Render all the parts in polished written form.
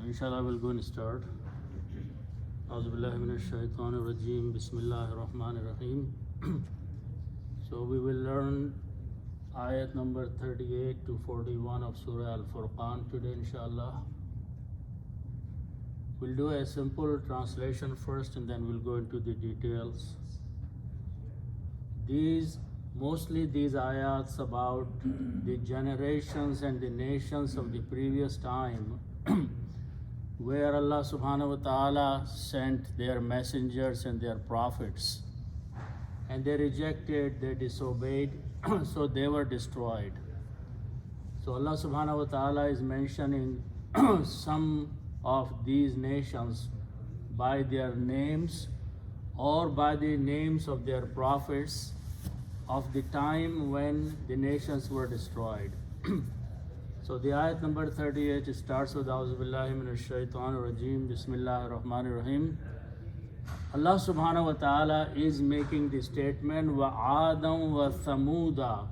Inshallah, we'll go and start. Auzubillahi minash shaitanir rajeem. Bismillahir rahmanir rahim. So we will learn ayat number 38 to 41 of Surah AlFurqan today, inshallah. We'll do a simple translation first and then we'll go into the details. Mostly these ayats about the generations and the nations of the previous time where Allah subhanahu wa ta'ala sent their messengers and their prophets, and they rejected, they disobeyed, so they were destroyed. So Allah subhanahu wa ta'ala is mentioning some of these nations by their names or by the names of their prophets of the time when the nations were destroyed. So the ayat number 38 starts with Auzubillahi minash shaitanir rajeem. Bismillahir rahmanir rahim. Allah subhanahu wa ta'ala is making the statement wa Adam wa Thamuda,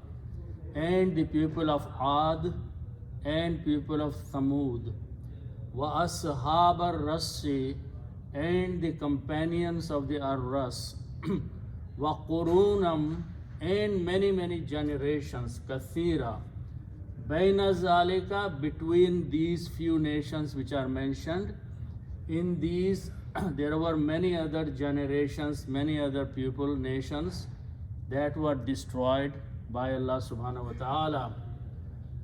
and the people of Ad and people of Thamud, wa ashab ar-rassi, and the companions of the ar-ras, wa qurunam, and many generations, kathira, baina zalika, between these few nations which are mentioned. In these there were many other generations, many other people, nations that were destroyed by Allah subhanahu wa ta'ala.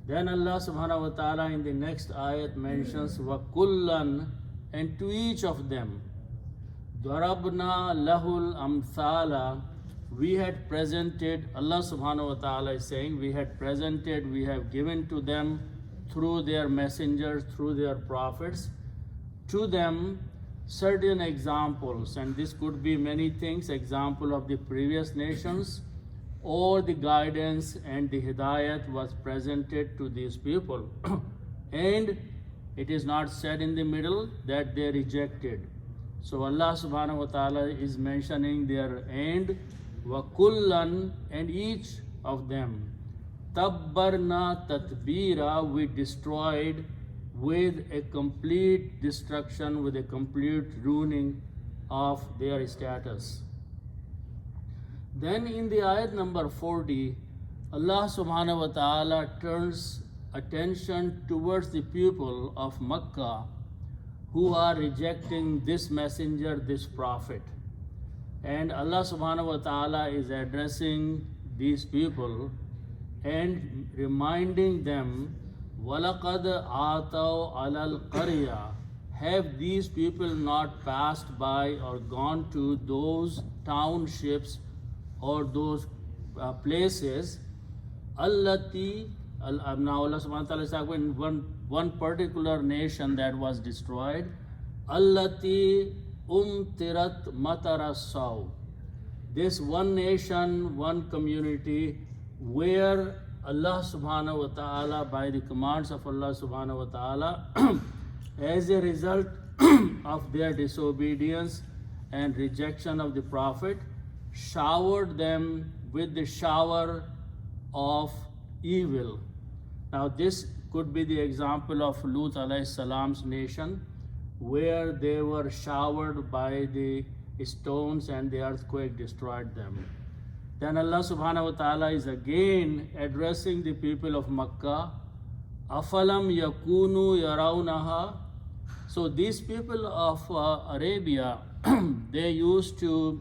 Then Allah subhanahu wa ta'ala in the next ayat mentions wa kullan, and to each of them, darabna lahul amthala, we had presented, Allah subhanahu wa ta'ala is saying, we had presented, we have given to them through their messengers, through their prophets, to them certain examples, and this could be many things, example of the previous nations, or the guidance and the hidayat was presented to these people. And it is not said in the middle that they rejected. So Allah subhanahu wa ta'ala is mentioning their end, wa kullan, and each of them, tabbarna tatbira, we destroyed with a complete destruction, with a complete ruining of their status. Then in the ayat number 40, Allah subhanahu wa ta'ala turns attention towards the people of Makkah who are rejecting this messenger, this prophet. And Allah subhanahu wa ta'ala is addressing these people and reminding them, وَلَقَدْ آتَوْا عَلَى الْقَرْيَةِ, have these people not passed by or gone to those townships or those places, allati, now Allah subhanahu wa ta'ala is talking one particular nation that was destroyed, allati umtirat matarasaw, this one nation, one community where Allah subhanahu wa ta'ala, by the commands of Allah subhanahu wa ta'ala, as a result of their disobedience and rejection of the Prophet, showered them with the shower of evil. Now this could be the example of Lut alayhi salam's nation, where they were showered by the stones and the earthquake destroyed them. Then Allah subhanahu wa ta'ala is again addressing the people of Makkah, afalam yakunu yarawnaha. So these people of Arabia, they used to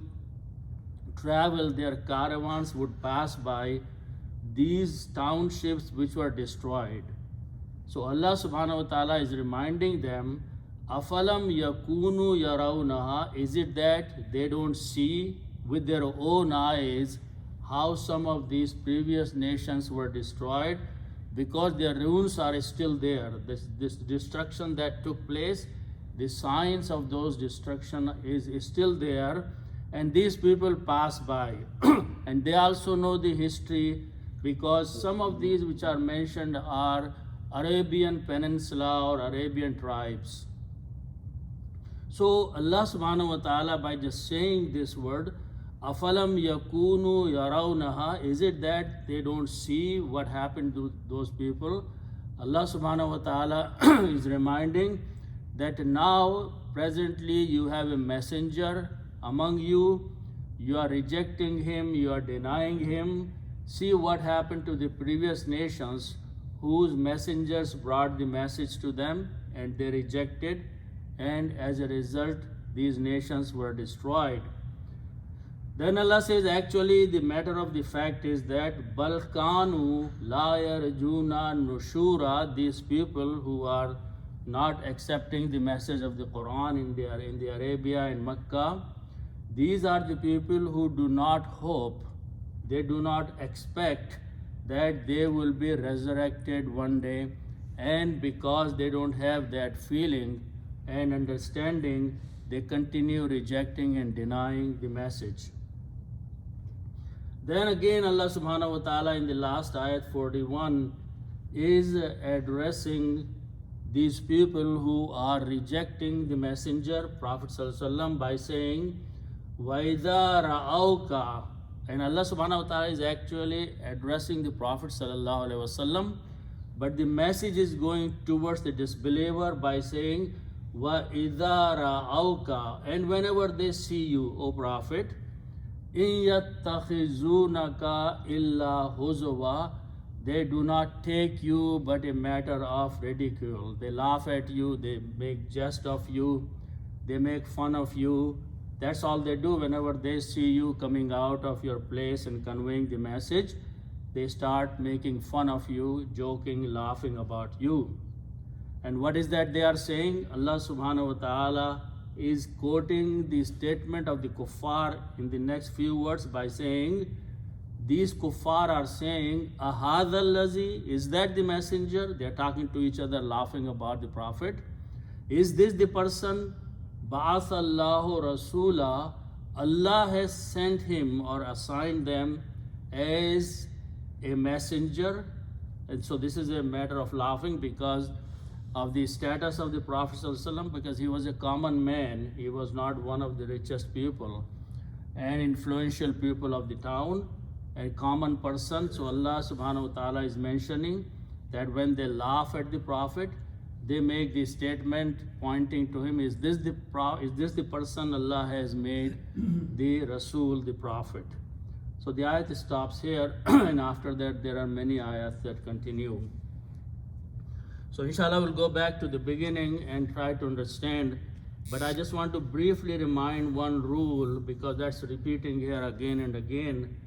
travel, their caravans would pass by these townships which were destroyed. So Allah subhanahu wa ta'ala is reminding them, afalam yakunu yarawnaha, is it that they don't see with their own eyes how some of these previous nations were destroyed? Because their ruins are still there. This destruction that took place, the signs of those destruction is still there, and these people pass by. And they also know the history, because some of these which are mentioned are Arabian Peninsula or Arabian tribes. So Allah subhanahu wa ta'ala, by just saying this word, afalam yakunu yarawnaha, is it that they don't see what happened to those people? Allah subhanahu wa ta'ala is reminding that now presently you have a messenger among you, you are rejecting him, you are denying him. See what happened to the previous nations whose messengers brought the message to them and they rejected, and as a result these nations were destroyed. Then Allah says, actually the matter of the fact is that Balkanu la yarjuna nushura, these people who are not accepting the message of the Quran in the Arabia and Mecca, these are the people who do not hope, they do not expect that they will be resurrected one day, and because they don't have that feeling and understanding, they continue rejecting and denying the message. Then again Allah subhanahu wa ta'ala in the last ayat 41 is addressing these people who are rejecting the messenger Prophet sallallahu alaihi wasallam by saying وَإِذَا رَأَوْكَ, and Allah subhanahu wa ta'ala is actually addressing the Prophet sallallahu alaihi wasallam, but the message is going towards the disbeliever by saying وَإِذَا رَأَوْكَ, and whenever they see you, O Prophet, إِن يَتَّخِذُونَكَ إِلَّا هُزُوًا, they do not take you but a matter of ridicule. They laugh at you, they make jest of you, they make fun of you. That's all they do. Whenever they see you coming out of your place and conveying the message, they start making fun of you, joking, laughing about you. And what is that they are saying? Allah subhanahu wa ta'ala is quoting the statement of the kuffar in the next few words by saying, these kuffar are saying, Ahadha allazi, is that the messenger? They are talking to each other, laughing about the Prophet. Is this the person? Ba'ath Allahu Rasula, Allah has sent him or assigned them as a messenger. And so this is a matter of laughing because of the status of the Prophet ﷺ, because he was a common man, he was not one of the richest people and influential people of the town, a common person. So Allah subhanahu wa ta'ala is mentioning that when they laugh at the Prophet, they make the statement pointing to him, is this the person Allah has made the Rasul, the Prophet? So the ayat stops here and after that there are many ayats that continue. So inshallah we'll go back to the beginning and try to understand, but I just want to briefly remind one rule because that's repeating here again and again,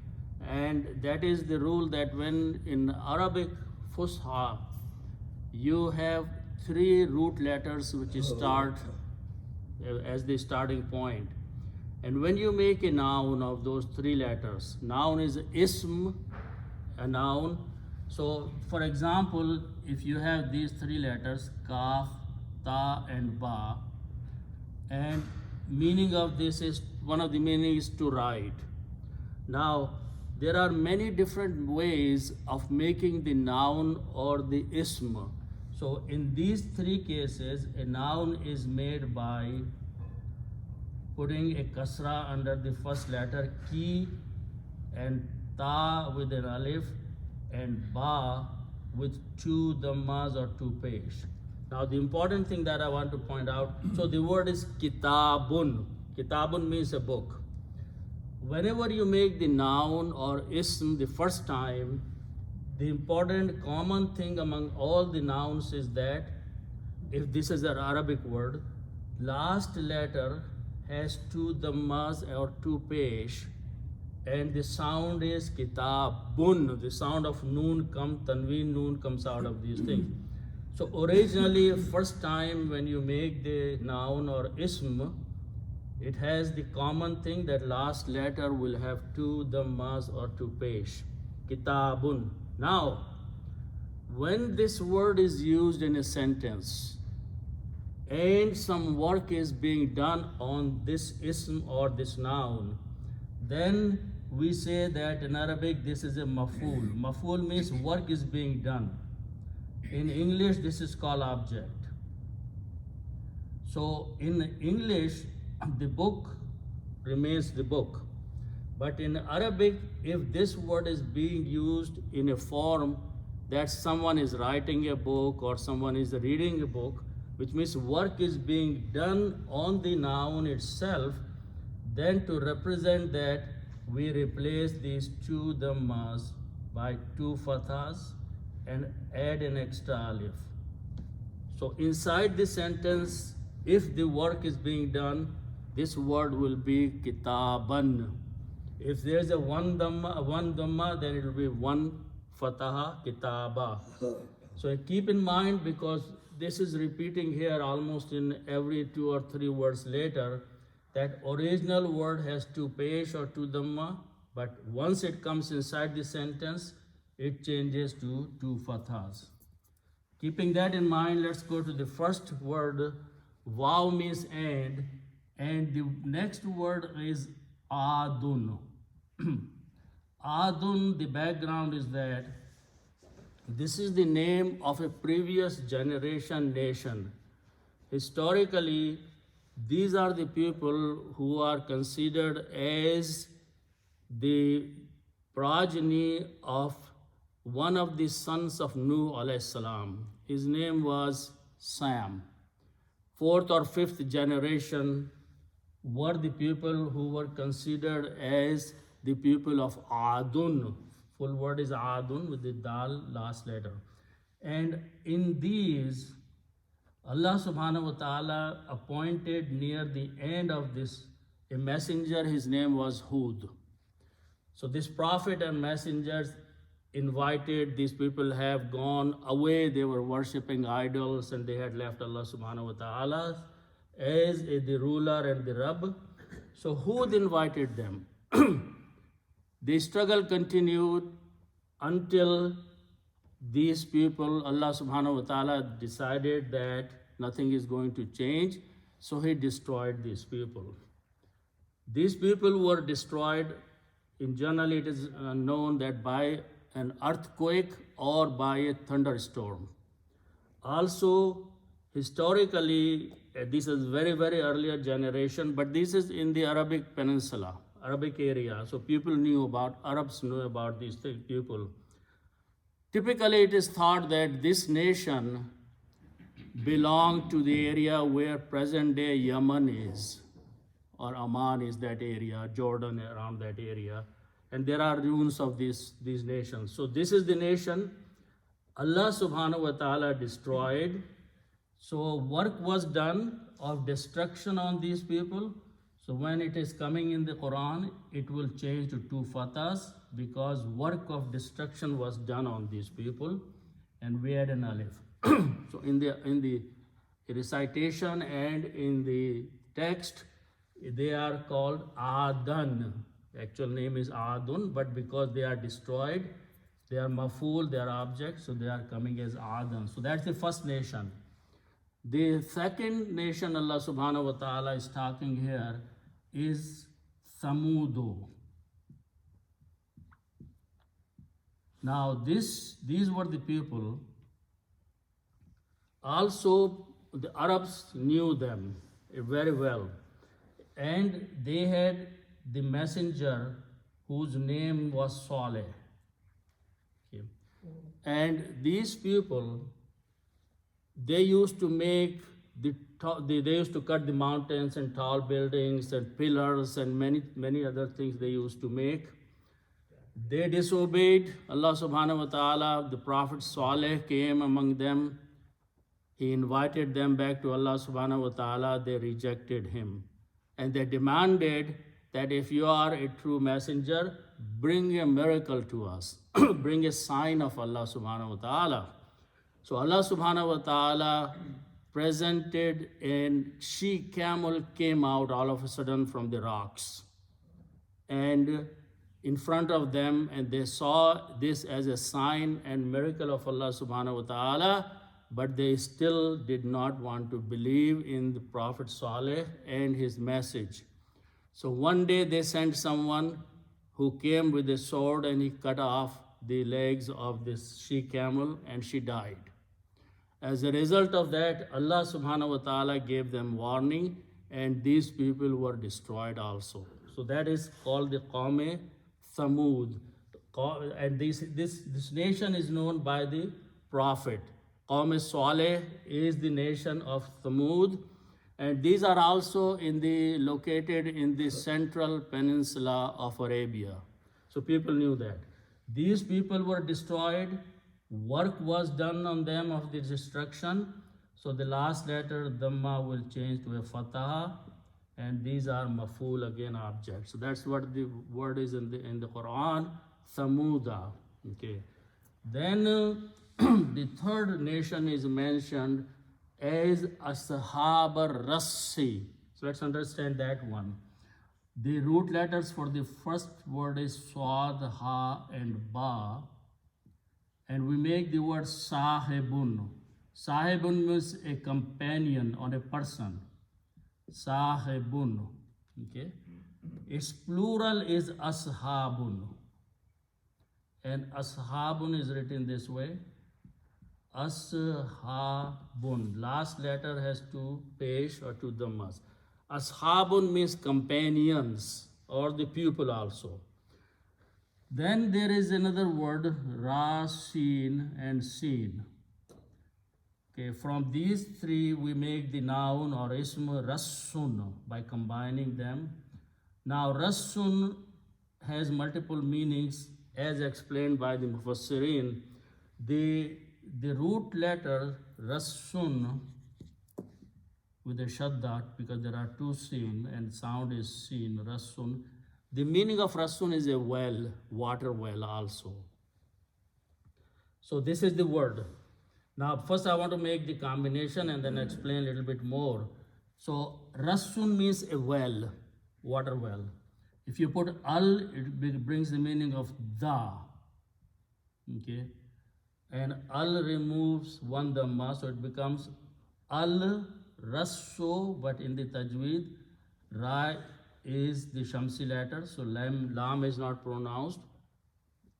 and that is the rule that when in Arabic Fusha you have three root letters which start as the starting point, and when you make a noun of those three letters, noun is ism, a noun. So for example, if you have these three letters, kaf, ta and ba, and meaning of this is, one of the meanings is to write. Now there are many different ways of making the noun or the ism. So in these three cases, a noun is made by putting a kasra under the first letter, ki, and ta with an alif, and ba with two dhammas or two pesh. Now the important thing that I want to point out, so the word is kitabun. Kitabun means a book. Whenever you make the noun or ism the first time, the important common thing among all the nouns is that if this is an Arabic word, last letter has two dhammas or two pesh, and the sound is kitabun. The sound of noon tanween noon comes out of these things. So originally, first time when you make the noun or ism, it has the common thing that last letter will have two dhammas or two pesh. Kitabun. Now, when this word is used in a sentence and some work is being done on this ism or this noun, then we say that in Arabic this is a maf'ul. Maf'ul means work is being done. In English this is called object. So in English the book remains the book. But in Arabic, if this word is being used in a form that someone is writing a book or someone is reading a book, which means work is being done on the noun itself, then to represent that, we replace these two dhammas by two fathas and add an extra alif. So inside the sentence, if the work is being done, this word will be kitaban. If there's a one dhamma, then it will be one fataha, kitaba. So keep in mind, because this is repeating here almost in every 2 or 3 words later, that original word has 2 pesh or 2 dhamma, but once it comes inside the sentence, it changes to 2 fathas. Keeping that in mind, let's go to the first word. Waw means and the next word is adun. Adun, the background is that this is the name of a previous generation nation. Historically, these are the people who are considered as the progeny of one of the sons of Nuh alayhi salam. His name was Sam. 4th or 5th generation were the people who were considered as the people of Adun. Full word is Adun with the dal last letter. And in these, Allah subhanahu wa ta'ala appointed near the end of this a messenger. His name was Hud. So this prophet and messengers invited, these people have gone away, they were worshipping idols and they had left Allah subhanahu wa ta'ala as the ruler and the Rabb. So Hud invited them. The struggle continued until these people, Allah subhanahu wa ta'ala decided that nothing is going to change, so He destroyed these people. These people were destroyed. In general, it is known that by an earthquake or by a thunderstorm. Also, historically, this is very, very earlier generation, but this is in the Arabic Peninsula, Arabic area. So people knew about, Arabs knew about these people. Typically, it is thought that this nation belonged to the area where present-day Yemen is, or Amman is that area, Jordan around that area. And there are ruins of these nations. So this is the nation Allah subhanahu wa ta'ala destroyed. So work was done of destruction on these people. So when it is coming in the Quran, it will change to 2 fathas because work of destruction was done on these people, and we had an alif. So in the recitation and in the text, they are called Adan. The actual name is Adun, but because they are destroyed, they are maful, they are objects, so they are coming as Adan. So that's the first nation. The second nation Allah subhanahu wa ta'ala is talking here is Samudu. Now these were the people. Also, the Arabs knew them very well. And they had the messenger whose name was Saleh. Okay. And these people, they used to make they used to cut the mountains and tall buildings and pillars and many other things they used to make. They disobeyed Allah subhanahu wa ta'ala. The Prophet Saleh came among them. He invited them back to Allah subhanahu wa ta'ala. They rejected him. And they demanded that if you are a true messenger, bring a miracle to us. Bring a sign of Allah subhanahu wa ta'ala. So Allah subhanahu wa ta'ala presented a she-camel came out all of a sudden from the rocks. And in front of them, and they saw this as a sign and miracle of Allah subhanahu wa ta'ala, but they still did not want to believe in the Prophet Saleh and his message. So one day they sent someone who came with a sword and he cut off the legs of this she-camel and she died. As a result of that, Allah subhanahu wa ta'ala gave them warning and these people were destroyed also. So that is called the Qawm Thamud. And this nation is known by the prophet. Qawm Saleh is the nation of Thamud, and these are also located in the central peninsula of Arabia. So people knew that. These people were destroyed, work was done on them of the destruction, so the last letter, Dhamma, will change to a Fatah, and these are maf'ul, again, objects. So that's what the word is in the Quran, Thamuda. Okay. Then the third nation is mentioned as Ashab ar-Rassi. So let's understand that one. The root letters for the first word is Swad, Ha, and Ba, and we make the word Sahibun. Sahibun means a companion or a person. Sahibun. Okay. Its plural is Ashabun. And Ashabun is written this way. Ashabun. Last letter has two pesh or two dhammas. Ashabun means companions or the pupil also. Then there is another word, Rasin and Sin. Okay, from these three we make the noun or ism Rassun by combining them. Now Rassun has multiple meanings as explained by the Mufassirin. The root letter Rassun with a shadda, because there are two sin and sound is sin, Rassun. The meaning of Rassun is a well, water well also. So this is the word. Now first I want to make the combination and then explain a little bit more. So Rassun means a well, water well. If you put al, it brings the meaning of the. Okay. And al removes one dhamma, so it becomes al Rassu, but in the tajweed, Ra is the Shamsi letter, so lam is not pronounced.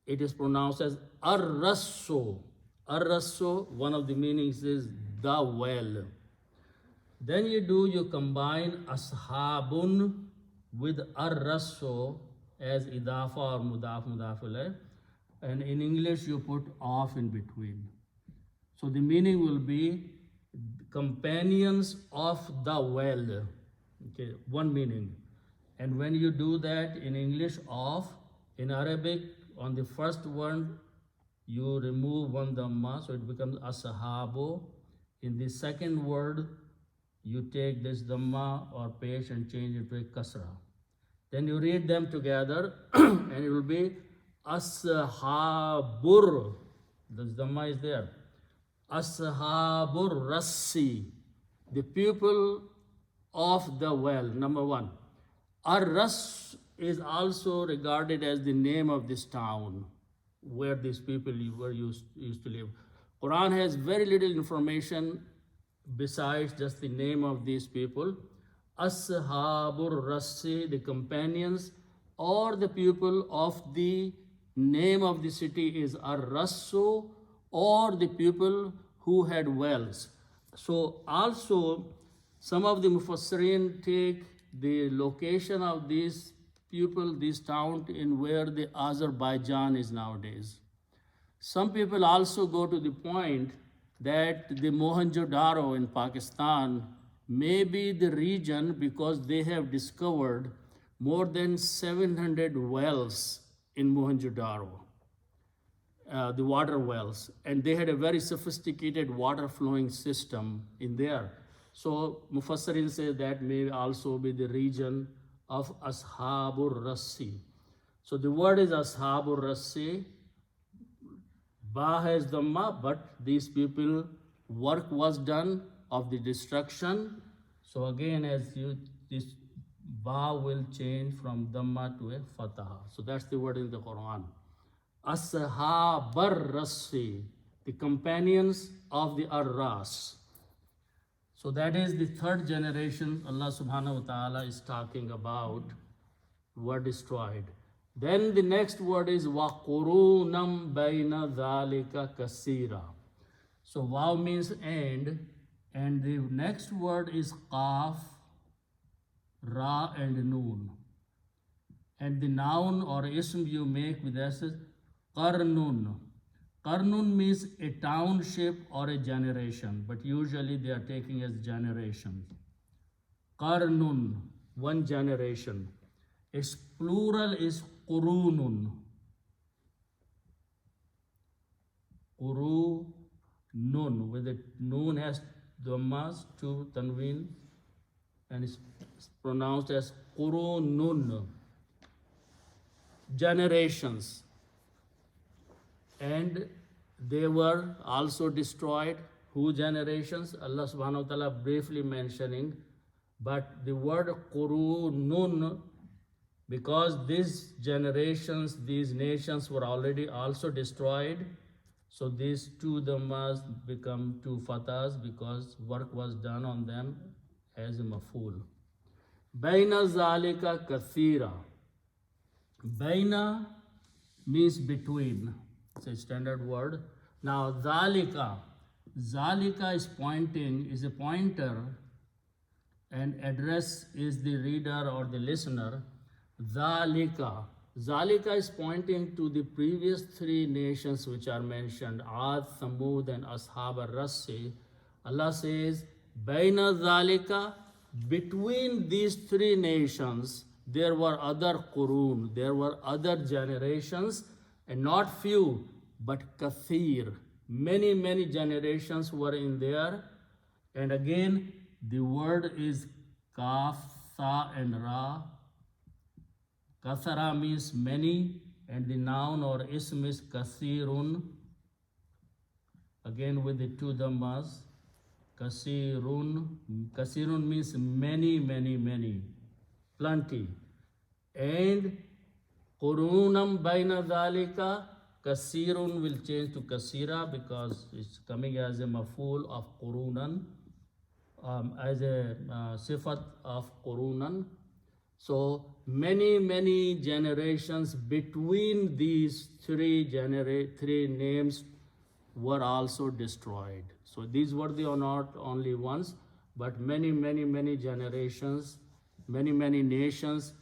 It is pronounced as ar-rassu. Ar-rassu, one of the meanings is the well. Then you combine ashabun with ar-rassu as idafa or mudaf ilayh, and in English you put off in between. So the meaning will be companions of the well. Okay, one meaning. And when you do that in English, of, in Arabic, on the first one, you remove one dhamma, so it becomes ashabu. In the second word, you take this dhamma or pesh and change it to a kasra. Then you read them together, and it will be ashabur. This dhamma is there. Ashabur Rassi, the people of the well, number one. Ar-Ras is also regarded as the name of this town where these people were used to live. Quran has very little information besides just the name of these people. Ashabur Rassi, the companions or the people of the name of the city is Ar-Rassu, or the people who had wells. So also some of the Mufassirin take the location of these people, this town, in where the Azerbaijan is nowadays. Some people also go to the point that the Mohenjo-daro in Pakistan may be the region because they have discovered more than 700 wells in Mohenjo-daro. The water wells, and they had a very sophisticated water flowing system in there. So Mufassirin say that may also be the region of Ashabur Rassi. So the word is Ashabur Rassi. Ba has dhamma, but these people, work was done of the destruction. So again, this ba will change from dhamma to a fatah. So that's the word in the Quran. Ashabar Rassi, the companions of the Ar-Ras. So that is the third generation Allah subhanahu wa ta'ala is talking about, were destroyed. Then the next word is وَقُرُونًا بَيْنَ ذَلِكَ كَثِيرًا. So waw means and the next word is qaf, ra and noon. And the noun or ism you make with s is qarnun. Qarnun means a township or a generation, but usually they are taking as generation. Qarnun, one generation. Its plural is qurunun. Qurunun, with the noon has dhammas, two tanween, and it's pronounced as qurunun. Generations. And they were also destroyed. Who generations? Allah subhanahu wa ta'ala briefly mentioning. But the word qurunun, because these generations, these nations were already also destroyed, so these two dhammas become two fathas because work was done on them as a maf'ul. Baina zalika kathira. Baina means between. It's a standard word. Now zalika is pointing, is a pointer, and address is the reader or the listener. Zalika is pointing to the previous three nations which are mentioned, Ad, Thamud and Ashab al-Rassi. Allah says, Baina Zalika, between these three nations, there were other qurun, there were other generations, and not few, but kathir. Many generations were in there. And again, the word is kaf, sa and ra. Kathara means many, and the noun or ism is kathirun. Again with the two dhammas. Kasirun means many, plenty. And qurunam baina dhalika, kasirun will change to kasira because it's coming as a maf'ul of qurunan, as a sifat of qurunan. So many generations between these three names were also destroyed. So these were the not only ones, but many generations, many nations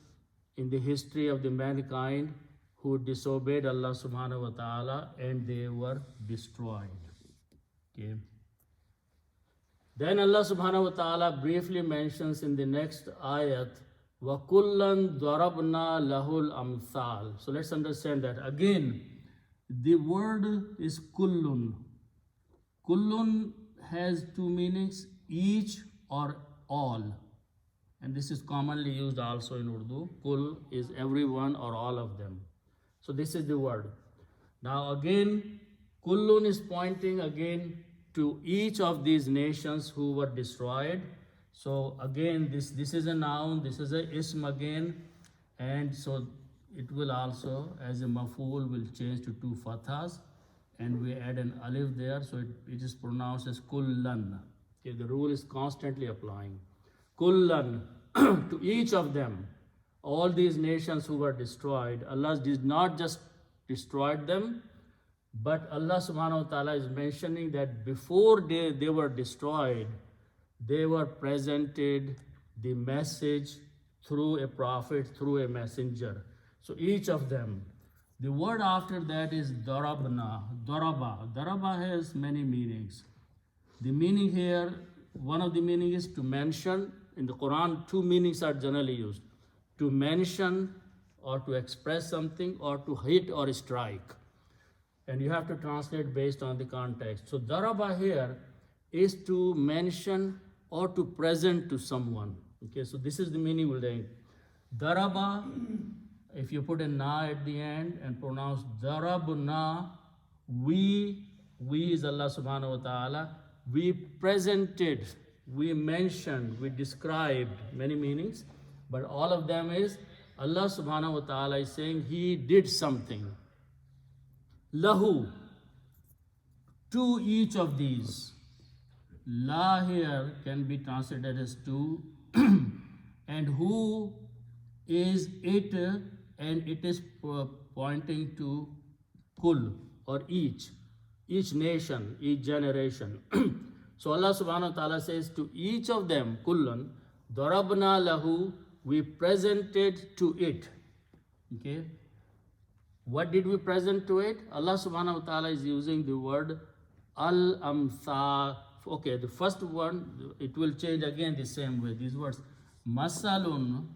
in the history of the mankind who disobeyed Allah subhanahu wa ta'ala, and they were destroyed. Okay. Then Allah subhanahu wa ta'ala briefly mentions in the next ayat, وَكُلًّا ضَرَبْنَا لَهُ الْأَمْثَالِ. So let's understand that. Again, the word is kullun. Kullun has two meanings, each or all. And this is commonly used also in Urdu. Kul is everyone or all of them. So this is the word. Now again, kullun is pointing again to each of these nations who were destroyed. So again, this is a noun, this is a ism again, and so it will also, as a maf'ul, will change to two fathas, and we add an alif there, so it is pronounced as kullan. Okay, the rule is constantly applying. Kullan, to each of them, all these nations who were destroyed, Allah did not just destroy them, but Allah subhanahu wa ta'ala is mentioning that before they were destroyed, they were presented the message through a prophet, through a messenger. So each of them. The word after that is darabna, daraba. Daraba has many meanings. The meaning here, one of the meaning is to mention. In the Quran, two meanings are generally used. To mention or to express something, or to hit or strike. And you have to translate based on the context. So daraba here is to mention or to present to someone. Okay, so this is the meaning we'll take. Daraba, if you put a na at the end and pronounce darabna, we is Allah subhanahu wa ta'ala, we presented, we mentioned, we described, many meanings, but all of them is Allah subhanahu wa ta'ala is saying He did something. Lahu, to each of these. La here can be translated as to, and who is it, and it is pointing to kul, or each nation, each generation. So Allah subhanahu wa ta'ala says to each of them, kullan, darabna lahu, we presented to it. Okay. What did we present to it? Allah subhanahu wa ta'ala is using the word al-amthal. Okay, the first one, it will change again the same way. These words, masalun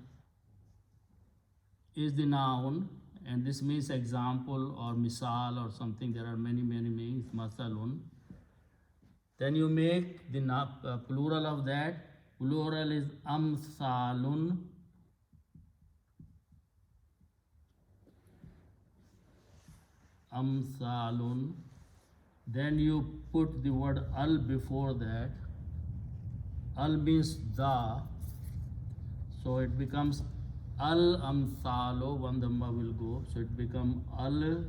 is the noun, and this means example or misal or something. There are many meanings, masalun. Then you make the plural of that. Plural is amthalun. Amthalun. Then you put the word al before that. Al means the. So it becomes al amthalo. One dhamma will go. So it becomes al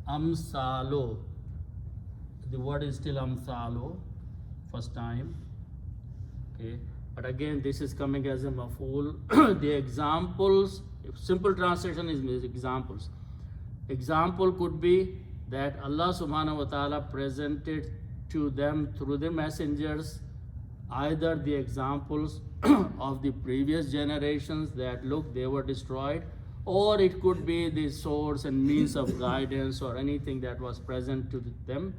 amthalo. The word is still amthalo. First time. Okay. But again, this is coming as a maf'ul. The examples, simple translation is examples. Example could be that Allah subhanahu wa ta'ala presented to them through the messengers either the examples of the previous generations that look, they were destroyed, or it could be the source and means of guidance or anything that was present to them,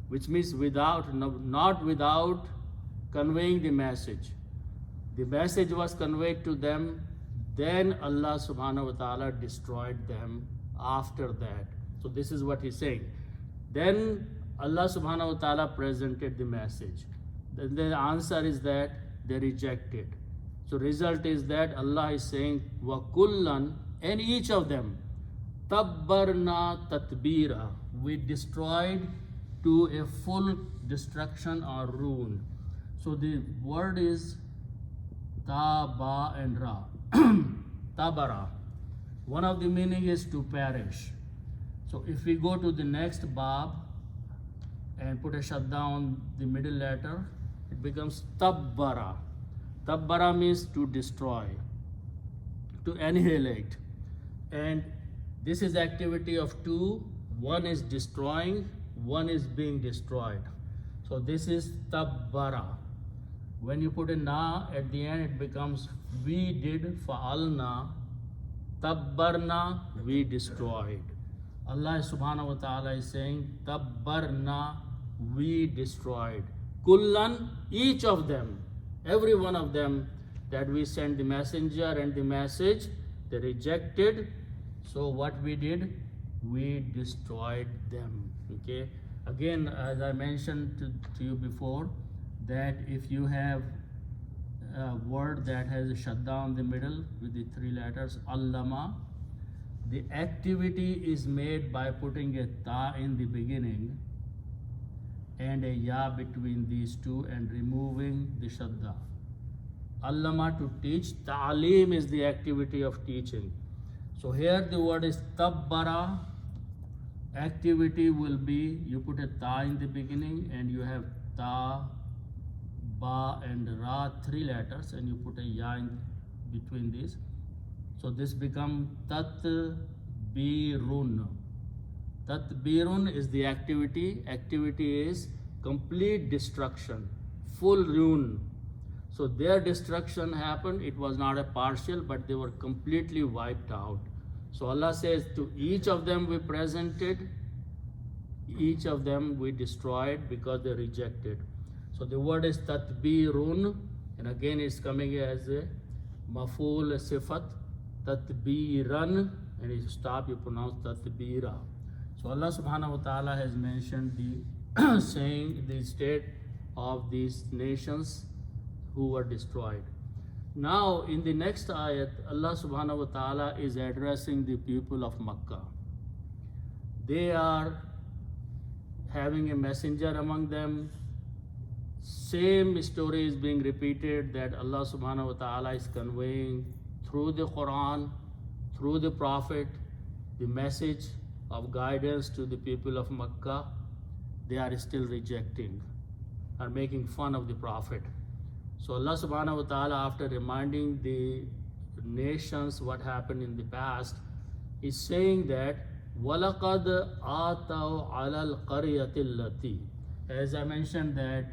which means not without conveying the message. The message was conveyed to them, then Allah subhanahu wa ta'ala destroyed them after that. So this is what he's saying. Then Allah subhanahu wa ta'ala presented the message. Then the answer is that they rejected. So result is that Allah is saying, wa kullan, and each of them, tabbarna tatbira, we destroyed to a full destruction or ruin. So the word is ta, ba and ra. Tabara. One of the meaning is to perish. So if we go to the next bab and put a shut down the middle letter, it becomes tabbara. Tabbara means to destroy, to annihilate. And this is activity of two. One is destroying, one is being destroyed. So this is tabbara. When you put a na at the end, it becomes we did, fa'alna, tabbarna, we destroyed. Allah subhanahu wa ta'ala is saying, tabbarna, we destroyed. Kullan, each of them, every one of them that we sent the messenger and the message, they rejected. So what we did, we destroyed them. Okay. Again, as I mentioned to you before, that if you have a word that has a shut down in the middle with the three letters, allama, the activity is made by putting a ta in the beginning and a ya between these two and removing the shadda. Allama, to teach. Ta'aleem is the activity of teaching. So here the word is tabbara. Activity will be, you put a ta in the beginning and you have ta, ba and ra, three letters, and you put a ya in between these. So this becomes tatbirun. Tatbirun is the activity. Activity is complete destruction, full ruin. So their destruction happened. It was not a partial, but they were completely wiped out. So Allah says to each of them we presented, each of them we destroyed because they rejected. So the word is tatbirun, and again it's coming as a maful sifat, tatbiran, and if you stop you pronounce tatbira. So Allah subhanahu wa ta'ala has mentioned the saying, the state of these nations who were destroyed. Now in the next ayat, Allah subhanahu wa ta'ala is addressing the people of Makkah. They are having a messenger among them. Same story is being repeated that Allah subhanahu wa ta'ala is conveying through the Quran, through the Prophet, the message of guidance to the people of Makkah. They are still rejecting, are making fun of the Prophet. So Allah subhanahu wa ta'ala, after reminding the nations what happened in the past, is saying that وَلَقَدْ آتَوْا عَلَى الْقَرْيَةِ الَّتِي. As I mentioned that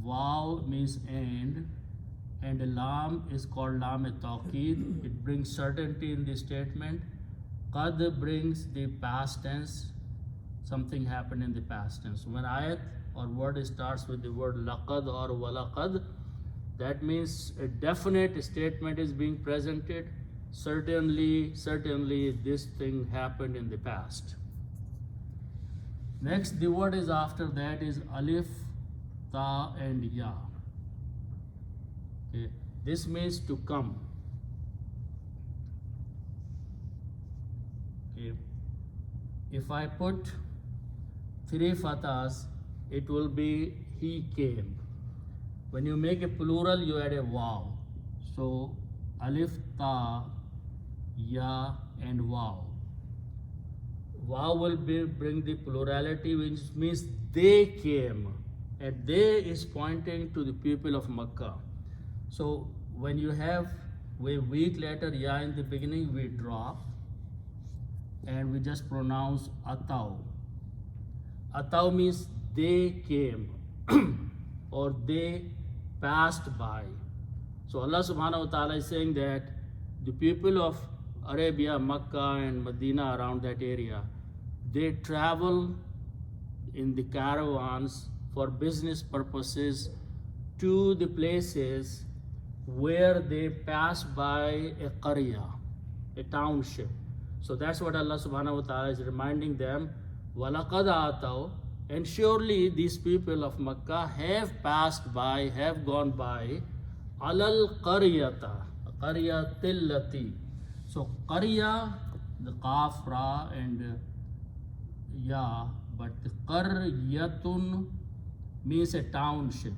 Waw means and lam is called lam-e-tawqeed. It brings certainty in the statement. Qad brings the past tense. Something happened in the past tense. When ayat or word starts with the word laqad or walaqad, that means a definite statement is being presented. Certainly this thing happened in the past. Next, the word is after that is alif, ta and ya. Okay. This means to come. Okay. If I put 3 fathahs, it will be he came. When you make a plural, you add a waw. So alif, ta, ya and waw. Waw will bring the plurality, which means they came. And they is pointing to the people of Makkah. So when you have a weak letter ya in the beginning, we drop and we just pronounce ataw. Ataw means they came or they passed by. So Allah subhanahu wa ta'ala is saying that the people of Arabia, Makkah and Medina, around that area, they travel in the caravans for business purposes to the places where they pass by a qarya, a township. So that's what Allah subhanahu wa ta'ala is reminding them. وَلَقَدْ آتَوْا, and surely these people of Makkah have passed by, have gone by, alal qaryata, qaryatillati. So qarya, the qaf, ra and ya, but the qaryatun means a township.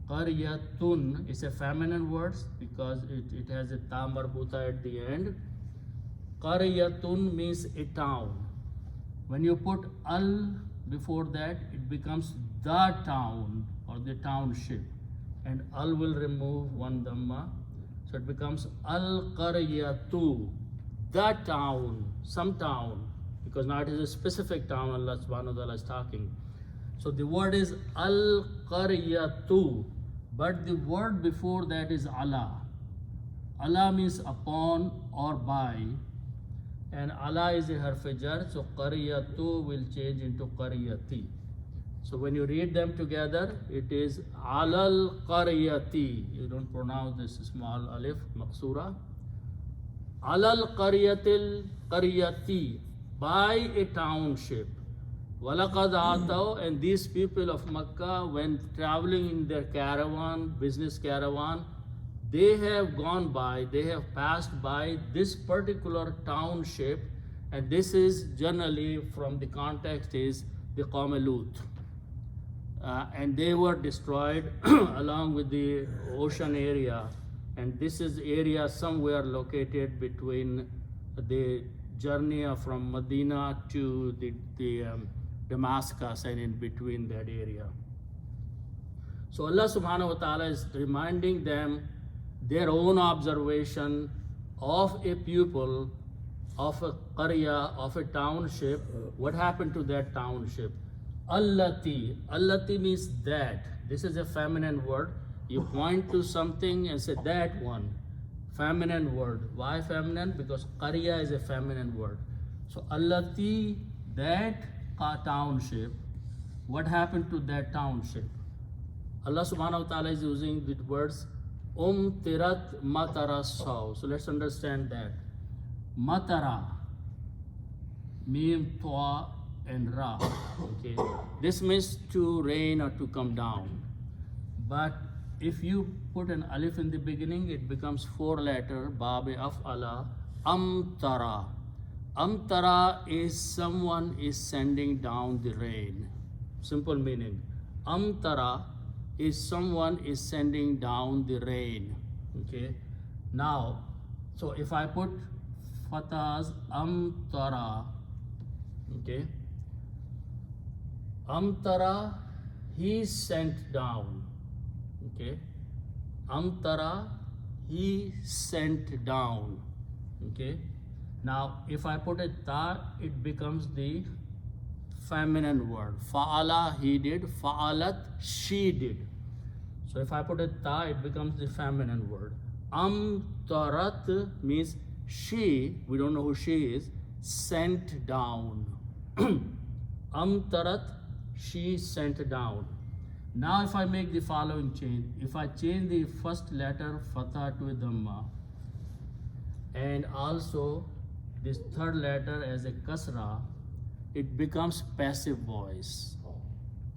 Qaryatun is a feminine word because it has a ta marbuta at the end. Qaryatun means a town. When you put al before that, it becomes the town or the township, and al will remove one dhamma, so it becomes al qaryatu, the town, some town, because now it is a specific town Allah subhanahu wa ta'ala is talking. So the word is al qaryatu, but the word before that is ala. Ala means upon or by, and ala is a harf jar, so qaryatu will change into qaryati. So when you read them together, it is alal qaryati. You don't pronounce this small alif maqsura. Alal qaryatil qaryati, by a township. Walaqad ataw, and these people of Makkah, when traveling in their caravan, business caravan, they have gone by, they have passed by this particular township, and this is generally from the context is the Qawm Lut. And they were destroyed along with the ocean area, and this is area somewhere located between the journey from Medina to the Damascus, and in between that area. So Allah subhanahu wa ta'ala is reminding them their own observation of a pupil, of a qarya, of a township. What happened to that township? Allati. Allati means that. This is a feminine word. You point to something and say that one. Feminine word. Why feminine? Because qarya is a feminine word. So allati, that township. What happened to that township? Allah subhanahu wa ta'ala is using the words tirat matara saw. So let's understand that. Matara, mim, toa and ra. Okay. This means to rain or to come down. But if you put an alif in the beginning, it becomes 4-letter, babe af'ala, amtara. Amtara is someone is sending down the rain. Simple meaning. Amtara is someone is sending down the rain. Okay. Now, so if I put fathahs amtara, okay. Amtara, he sent down. Okay. Amtara, he sent down. Okay. Now, if I put a ta, it becomes the feminine word. Fa'ala, he did. Fa'alat, she did. So if I put a ta, it becomes the feminine word. Amtarat means she, we don't know who she is, sent down. Amtarat, she sent down. Now if I make the following change, if I change the first letter fatha to a dhamma, and also this third letter as a kasra, it becomes passive voice.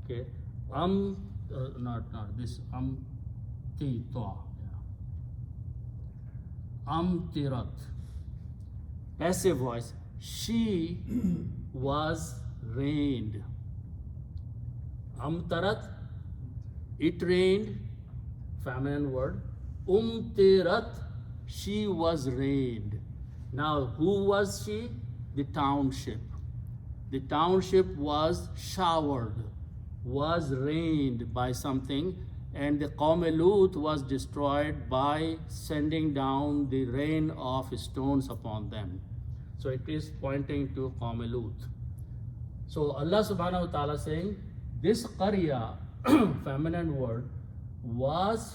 Okay, not this ti toa, tirat, passive voice. She was rained. Tarat, it rained, feminine word. Tirat, she was rained. Now, who was she? The township. The township was showered, was rained by something, and the Qawm Lut was destroyed by sending down the rain of stones upon them. So it is pointing to Qawm Lut. So Allah subhanahu wa ta'ala saying, this qarya, feminine word,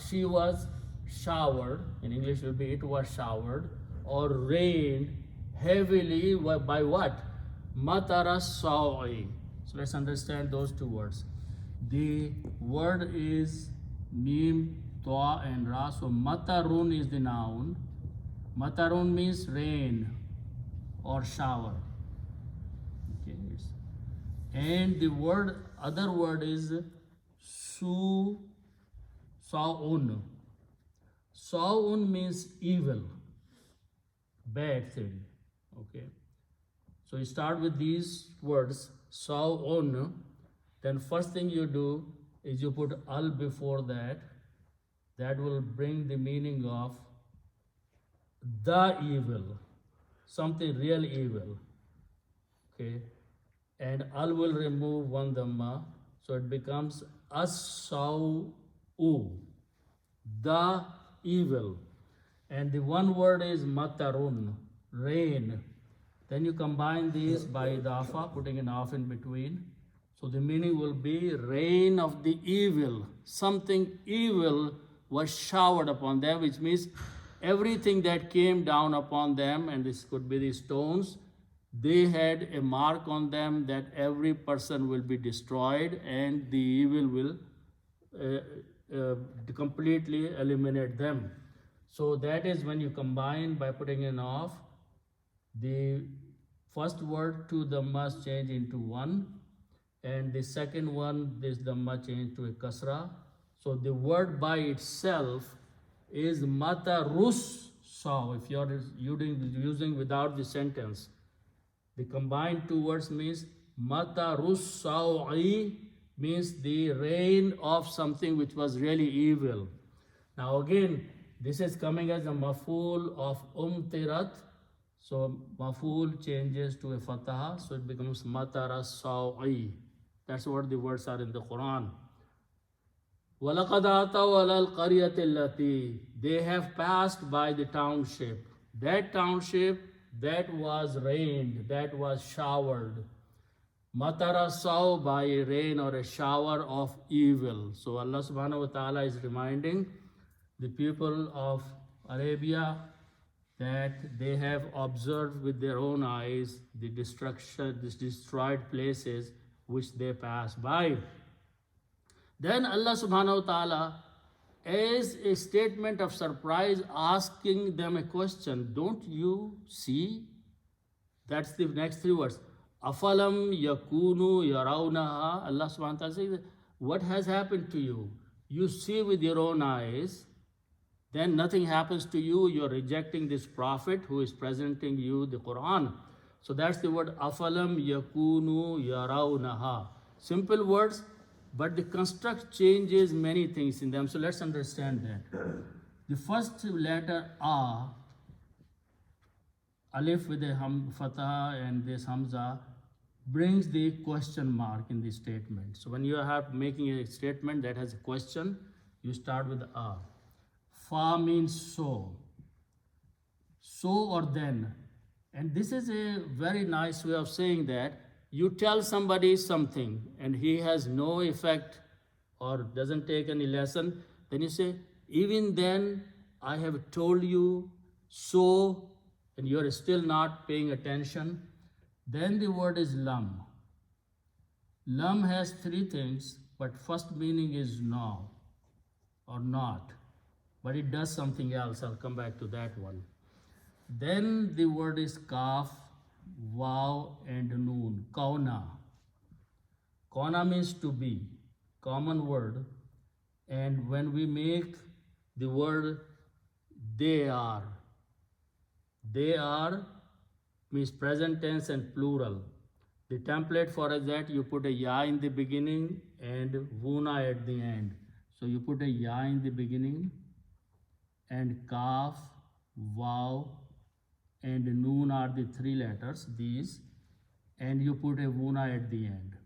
she was showered, in English will be it was showered, or rained heavily by what? Matara sa'i. So let's understand those two words. The word is mim, toa and ra. So matarun is the noun. Matarun means rain or shower. Okay. And the other word is sa'un. Sa'un means evil, bad thing. Okay. So you start with these words, sa'un. Then first thing you do is you put al before that. That will bring the meaning of the evil, something real evil. Okay. And al will remove one dhamma, so it becomes as-sa'u, the evil. And the one word is matarun, rain. Then you combine these by idafa, putting an off in between. So the meaning will be rain of the evil. Something evil was showered upon them, which means everything that came down upon them, and this could be the stones, they had a mark on them that every person will be destroyed and the evil will completely eliminate them. So that is when you combine by putting an off, the first word two dhammas change into one, and the second one, this dhamma change to a kasra. So the word by itself is matarus saw. If you are using without the sentence, the combined two words means matarus sa'i, means the rain of something which was really evil. Now again, this is coming as a maf'ul of tirat. So maf'ul changes to a fatah, so it becomes matara sa'i. That's what the words are in the Quran. وَلَقَدْ آتَوْا عَلَى الْقَرْيَةِ الَّتِي, they have passed by the township. That township that was rained, that was showered. Matara saw, by a rain or a shower of evil. So Allah subhanahu wa ta'ala is reminding the people of Arabia that they have observed with their own eyes the destruction, these destroyed places which they pass by. Then Allah subhanahu wa ta'ala, as a statement of surprise, asking them a question, don't you see? That's the next three words. Afalam yakunu yarawnaha. Allah subhanahu wa ta'ala says, what has happened to you? You see with your own eyes, then nothing happens to you. You're rejecting this prophet who is presenting you the Quran. So that's the word afalam yakunu yarawnaha. Simple words, but the construct changes many things in them. So let's understand that. The first letter A, alif with a fatah and this hamza, brings the question mark in the statement. So when you are making a statement that has a question, you start with A. Fa means so or then. And this is a very nice way of saying that you tell somebody something and he has no effect or doesn't take any lesson, then you say, even then I have told you so and you're still not paying attention, then the word is lam. Lam has three things, but first meaning is no or not, but it does something else. I'll come back to that one. Then the word is kaf, waw, and noon. Kauna. Kauna means to be, common word. And when we make the word they are means present tense and plural. The template for that, you put a ya in the beginning and vuna at the end. So you put a ya in the beginning and kaf, waw, and noon are the three letters, these, and you put a vuna at the end.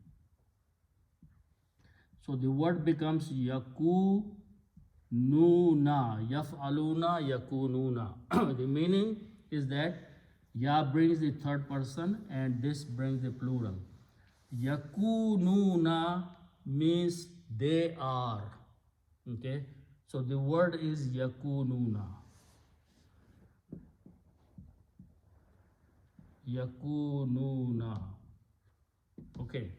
So the word becomes yakununa, yaf'aluna, yakununa. The meaning is that ya brings the third person and this brings the plural. Yakununa means they are. Okay, so the word is yakununa. Yakununa. Okay,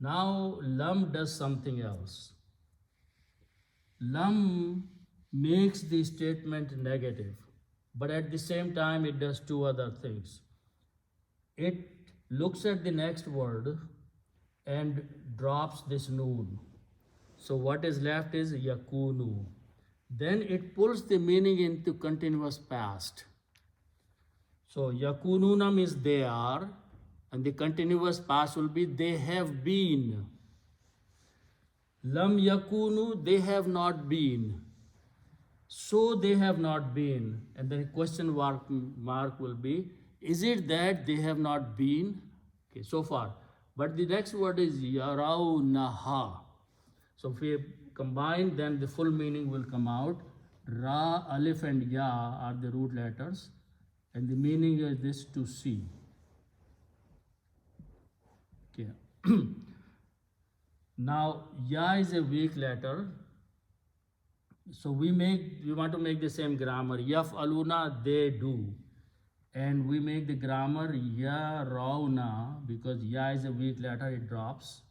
now lam does something else. Lam makes the statement negative, but at the same time it does two other things. It looks at the next word and drops this noon. So what is left is yakunu. Then it pulls the meaning into continuous past. So yakununa means they are, and the continuous past will be they have been. Lam yakunu, they have not been. So they have not been. And the question mark will be, is it that they have not been? Okay, so far. But the next word is yarawnaha. So if we combine, then the full meaning will come out. Ra, alif, and ya are the root letters. And the meaning is this: to see. Okay. Now, ya is a weak letter. So we want to make the same grammar. Yaf'aluna, they do. And we make the grammar yarawna, because ya is a weak letter, it drops.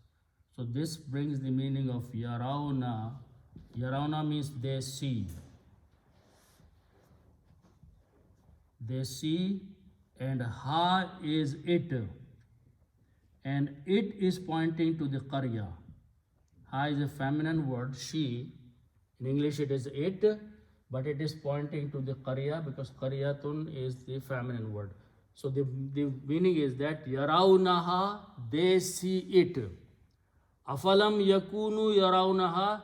So this brings the meaning of yarawna. Yarawna means they see. They see, and ha is it. And it is pointing to the qarya. Ha is a feminine word, she. In English it is it, but it is pointing to the qarya because qaryatun is the feminine word. So the meaning is that yarawnaha, they see it. Afalam yakunu yarawnaha,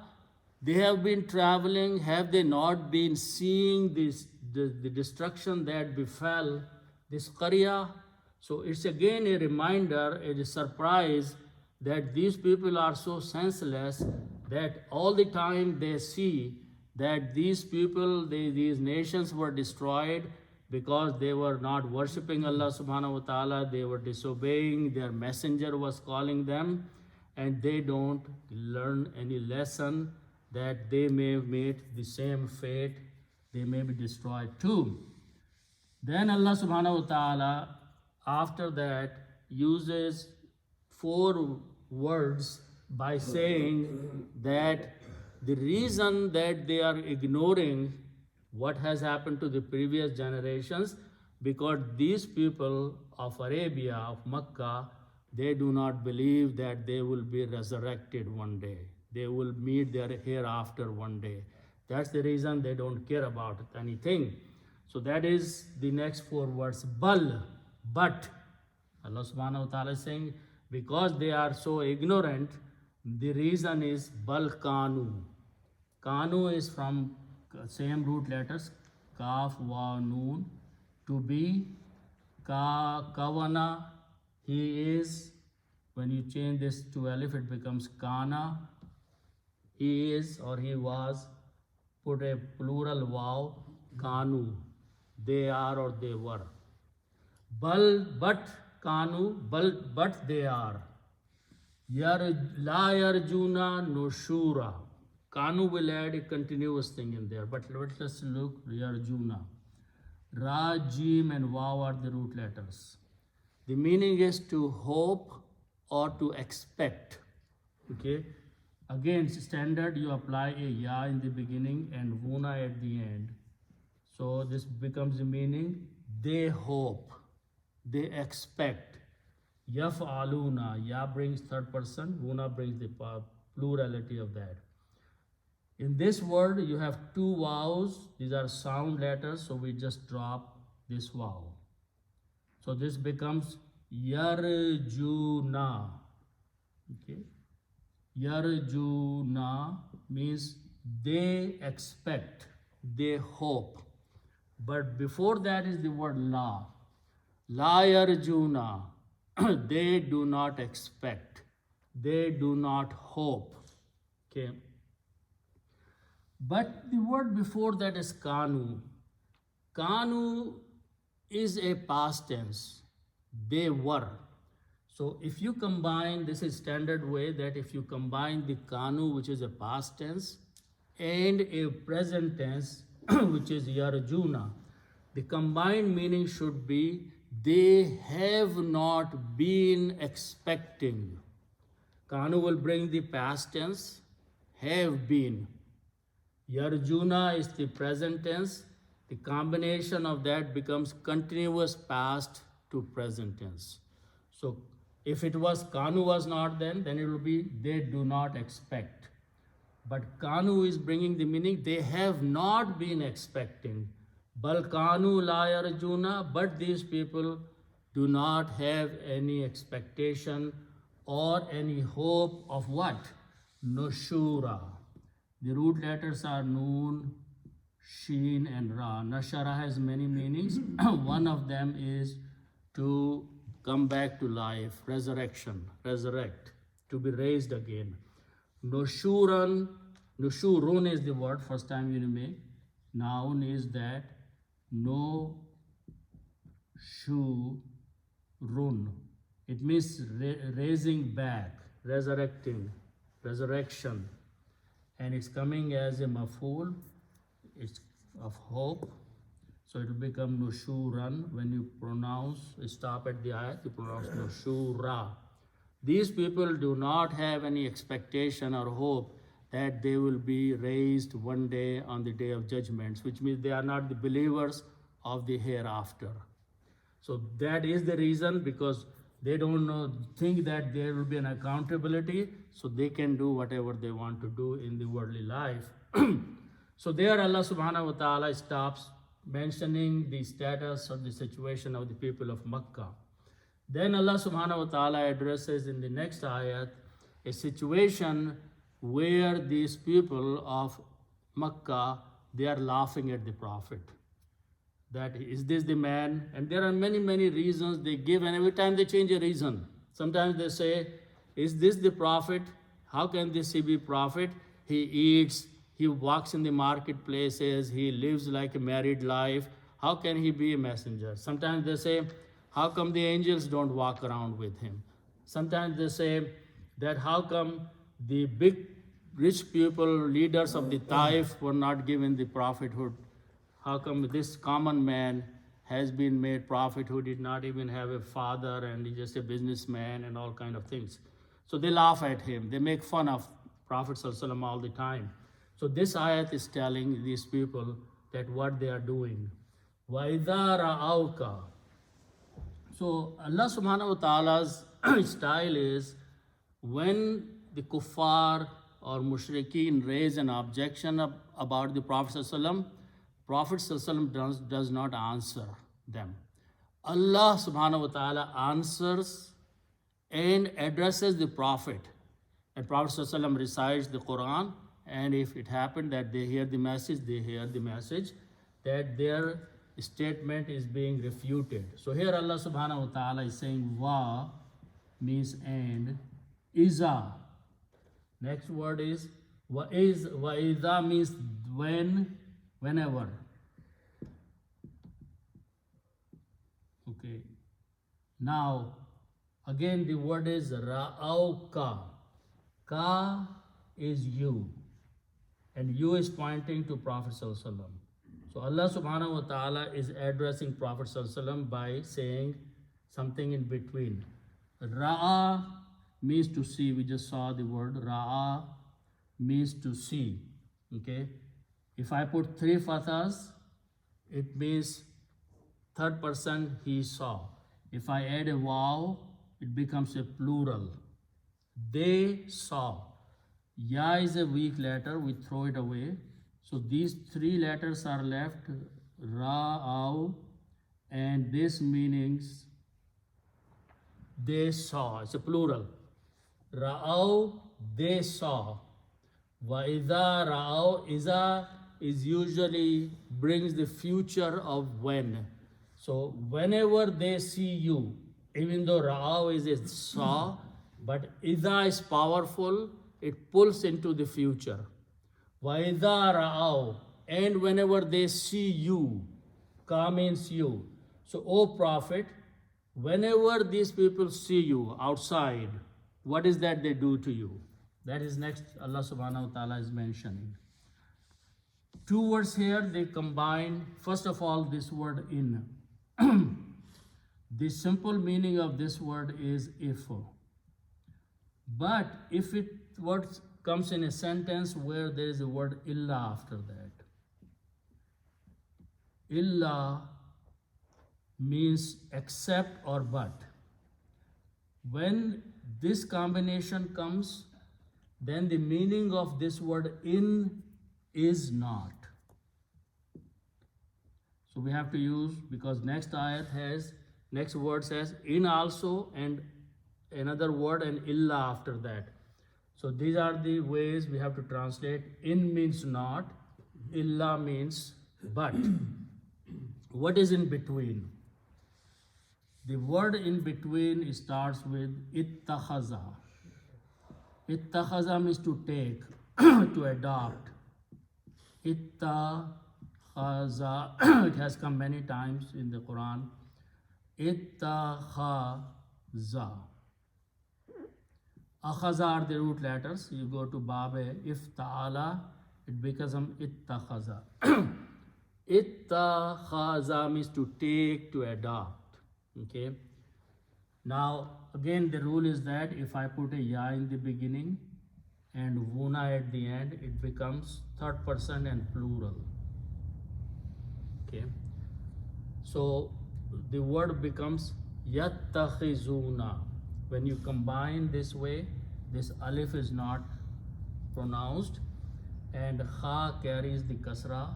they have been traveling, have they not been seeing the destruction that befell this qarya? So it's again a reminder, a surprise that these people are so senseless that all the time they see that these people, these nations were destroyed because they were not worshipping Allah subhanahu wa ta'ala, they were disobeying, their messenger was calling them, and they don't learn any lesson that they may meet the same fate, they may be destroyed too. Then Allah subhanahu wa ta'ala after that uses 4 words by saying that the reason that they are ignoring what has happened to the previous generations, because these people of Arabia, of Makkah, they do not believe that they will be resurrected one day. They will meet their hereafter one day. That's the reason they don't care about anything. So that is the next 4 words. Bal, but. Allah subhanahu wa ta'ala is saying, because they are so ignorant, the reason is bal kanu. Kanu is from same root letters, kaf, wa, noon, to be, kawana, he is. When you change this to alif, it becomes kana, he is or he was. Put a plural waw, kanu, they are or they were. Bal, but kanu, but they are. La yarjuna nushura. Kanu will add a continuous thing in there, but let's look yarjuna. Ra, Jim, and Waw are the root letters. The meaning is to hope or to expect. Okay. Again, standard, you apply a ya in the beginning and vuna at the end. So this becomes the meaning, they hope, they expect. Yaf'aluna, ya brings third person, vuna brings the plurality of that. In this word, you have two vowels. These are sound letters, so we just drop this vowel. So this becomes yarjuna. Okay. Yarjuna means they expect, they hope. But before that is the word la. La yarjuna. They do not expect. They do not hope. Okay. But the word before that is kanu. Kanu is a past tense. They were. So if you combine, this is standard way that if you combine the kanu, which is a past tense, and a present tense, which is yarjuna, the combined meaning should be they have not been expecting. Kanu will bring the past tense, have been. Yarjuna is the present tense. The combination of that becomes continuous past to present tense. So if it was Kanu was not then it will be they do not expect. But Kanu is bringing the meaning they have not been expecting. Bal Kanu la yarjuna, but these people do not have any expectation or any hope of what? Nushura. The root letters are Noon, Sheen, and Ra. Nashara has many meanings. One of them is to come back to life, resurrection, resurrect, to be raised again. Nushuran, Nushurun is the word, first time you make. Noun is that, no shu run. It means raising back, resurrecting, resurrection. And it's coming as a maf'ul, it's of hope. So it will become nushuran. When you pronounce, stop at the ayat, you pronounce nushura. These people do not have any expectation or hope that they will be raised one day on the day of judgments, which means they are not the believers of the hereafter. So that is the reason, because they don't think that there will be an accountability, so they can do whatever they want to do in the worldly life. So there Allah subhanahu wa ta'ala stops mentioning the status or the situation of the people of Makkah. Then Allah subhanahu wa ta'ala addresses in the next ayat a situation where these people of Makkah, they are laughing at the Prophet. That is this the man? And there are many, many reasons they give, and every time they change a reason. Sometimes they say, is this the Prophet? How can this be Prophet? He eats, he walks in the marketplaces, he lives like a married life. How can he be a messenger? Sometimes they say, how come the angels don't walk around with him? Sometimes they say that how come the big rich people, leaders of the Taif were not given the prophethood? How come this common man has been made prophet who did not even have a father and he's just a businessman and all kind of things? So they laugh at him. They make fun of Prophet ﷺ all the time. So this ayat is telling these people that what they are doing. وَإِذَا رَأَوْكَ. So Allah subhanahu wa ta'ala's style is when the kuffar or mushrikeen raise an objection about the Prophet ﷺ, Prophet ﷺ does not answer them. Allah subhanahu wa ta'ala answers and addresses the Prophet. And Prophet ﷺ recites the Quran, and if it happened that they hear the message, that their statement is being refuted. So here Allah subhanahu wa ta'ala is saying wa means and, iza. Next word is wa iza means when, whenever. Okay. Now, again the word is ra'auka. Ka is you. And you is pointing to Prophet ﷺ. So Allah subhanahu wa ta'ala is addressing Prophet sallallahu alaihi wasallam by saying something in between. Ra'a means to see. We just saw the word Ra'a means to see. Okay. If I put three fathas, it means third person he saw. If I add a waw, it becomes a plural. They saw. Ya is a weak letter, we throw it away. So these three letters are left, Ra'aw, and this meanings they saw. It's a plural. Ra'aw, they saw. Wa idha ra'aw, iza is usually brings the future of when. So whenever they see you, even though ra'aw is a saw, but idha is powerful, it pulls into the future. Wa idha ra'aw, and whenever they see you, ka means you. So, O Prophet, whenever these people see you outside, what is that they do to you? That is next Allah subhanahu wa ta'ala is mentioning. Two words here, they combine, first of all, this word in. The simple meaning of this word is if. But if it word comes in a sentence where there is a word illa after that, illa means except or but. When this combination comes, then the meaning of this word in is not. So we have to use, because next ayat has, next word says in also, and another word and illa after that. So these are the ways we have to translate. In means not, illa means but. What is in between? The word in between starts with ittakhaza. Ittakhaza means to take, to adopt. Ittakhaza, it has come many times in the Quran. Ittakhaza. Akhaza are the root letters. You go to Babe, if ta'ala, it becomes ittakhaza. Ittakhaza means to take, to adopt. Okay. Now, again, the rule is that if I put a ya in the beginning and wuna at the end, it becomes third person and plural. Okay. So, the word becomes yattakhizuna. When you combine this way, this alif is not pronounced and kha carries the kasra.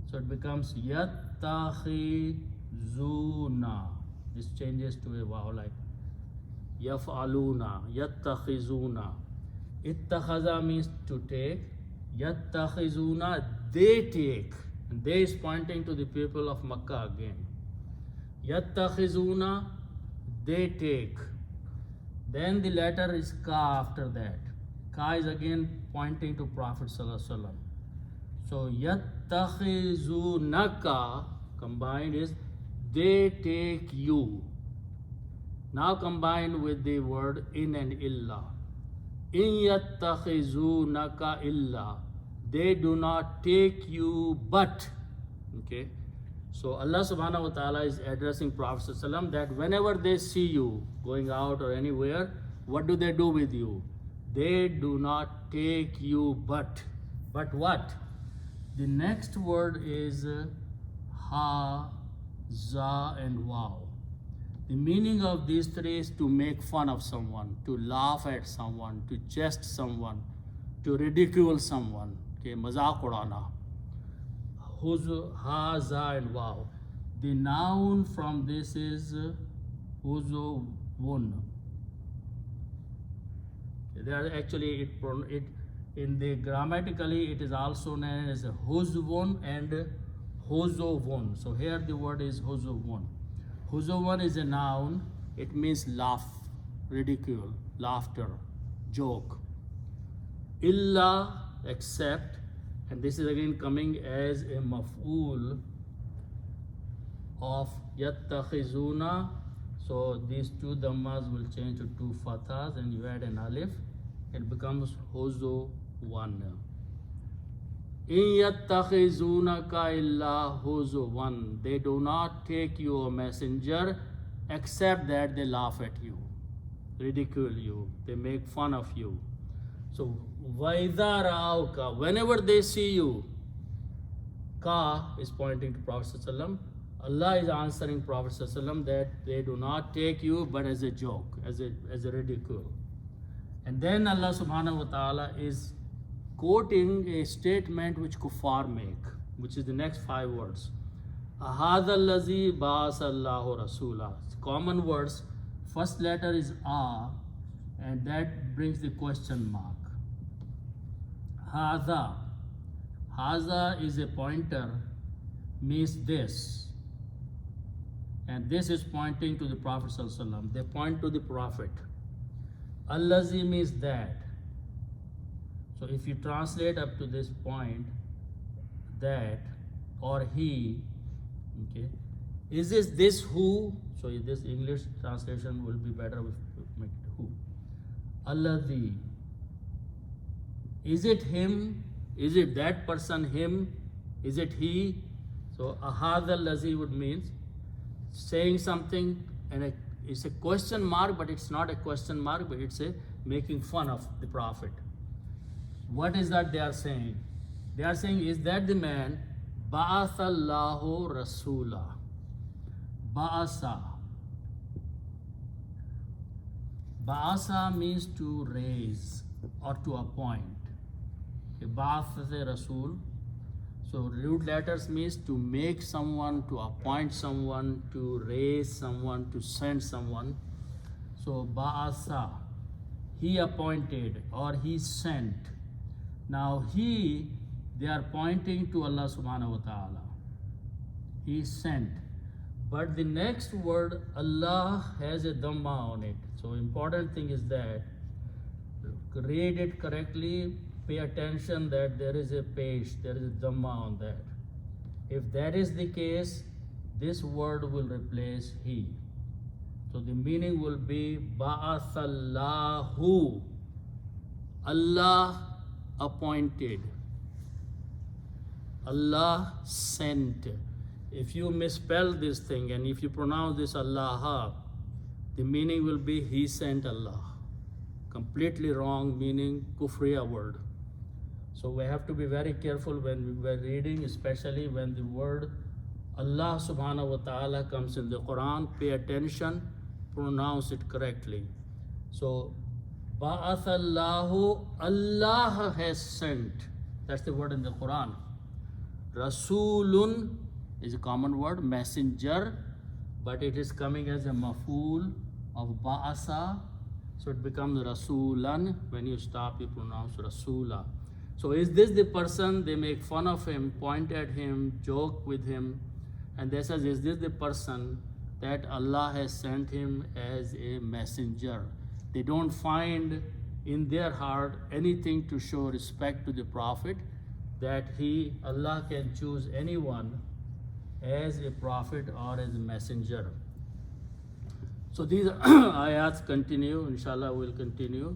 So it becomes yattakhizuna. This changes to a waw like yaf'aluna, yattakhizuna. Ittakhaza means to take. Yattakhizuna, they take. And they is pointing to the people of Makkah again. Yattakhizuna, they take. Then the letter is ka after that. Ka is again pointing to Prophet sallallahu alaihi wasallam. So yattakhizunaka combined is they take you. Now combined with the word in and illa. In yattakhizunaka illa. They do not take you but. Okay. So Allah subhanahu wa ta'ala is addressing Prophet sallallahu alaihi wasallam that whenever they see you going out or anywhere, what do they do with you? They do not take you but. But what? The next word is ha, za and waw. The meaning of these three is to make fun of someone, to laugh at someone, to jest someone, to ridicule someone. Okay, mazaq udana. Huzu, ha, za and waw. The noun from this is huzu wun. They are actually it in the grammatically it is also known as huzwun and huzuvun. So here the word is huzuvun. Huzuvun is a noun. It means laugh, ridicule, laughter, joke. Illa, except, and this is again coming as a maf'ul of yattakhizuna. So these two dhammas will change to two fathas and you add an alif. It becomes huzu one. إِن يَتَّخِذُونَكَ إِلَّا هُزُوًا. They do not take you a messenger except that they laugh at you, ridicule you, they make fun of you. So وَإِذَا رَأَوْكَ, whenever they see you, ka is pointing to Prophet ﷺ. Allah is answering Prophet ﷺ that they do not take you but as a joke, as a ridicule. And then Allah subhanahu wa ta'ala is quoting a statement which kuffar make, which is the next 5 words. أَهَذَا الَّذِي بَعَثَ اللَّهُ رَسُولًا. Common words, first letter is A, and that brings the question mark. Hadha. Hadha is a pointer, means this. And this is pointing to the Prophet ﷺ. They point to the Prophet. Allazi means that. So if you translate up to this point, that or he, okay, is this who? So this English translation will be better if we make it who. Allazi. Is it him? Is it that person him? Is it he? So ahadha allazi would mean saying something, and it's a question mark, but it's not a question mark, but it's a making fun of the Prophet. What is that they are saying? They are saying, is that the man? Ba'athallahu Rasula. Ba'asa. Ba'asa means to raise or to appoint. Ba'ath is a Rasul. So root letters means to make someone, to appoint someone, to raise someone, to send someone. So Ba'asa, he appointed or he sent. Now they are pointing to Allah subhanahu wa ta'ala. He sent. But the next word, Allah, has a dhamma on it. So important thing is that, read it correctly, pay attention that there is a pesh, there is a dhamma on that. If that is the case, this word will replace he. So the meaning will be Ba'athallahu. Allah appointed. Allah sent. If you misspell this thing and if you pronounce this Allah, the meaning will be he sent Allah. Completely wrong meaning, kufriya word. So we have to be very careful when we are reading, especially when the word Allah subhanahu wa ta'ala comes in the Quran. Pay attention, pronounce it correctly. So Ba'athallahu, Allah has sent. That's the word in the Quran. Rasulun is a common word, messenger, but it is coming as a maf'ul of Ba'asa. So it becomes Rasulan. When you stop, you pronounce Rasula. So is this the person? They make fun of him, point at him, joke with him. And they says, is this the person that Allah has sent him as a messenger? They don't find in their heart anything to show respect to the Prophet, that Allah can choose anyone as a prophet or as a messenger. So these ayats continue, inshallah we'll continue.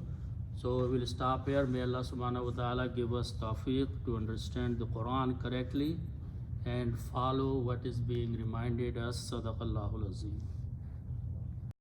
So we'll stop here. May Allah subhanahu wa ta'ala give us tawfiq to understand the Quran correctly and follow what is being reminded us. Sadaqallahul Azim.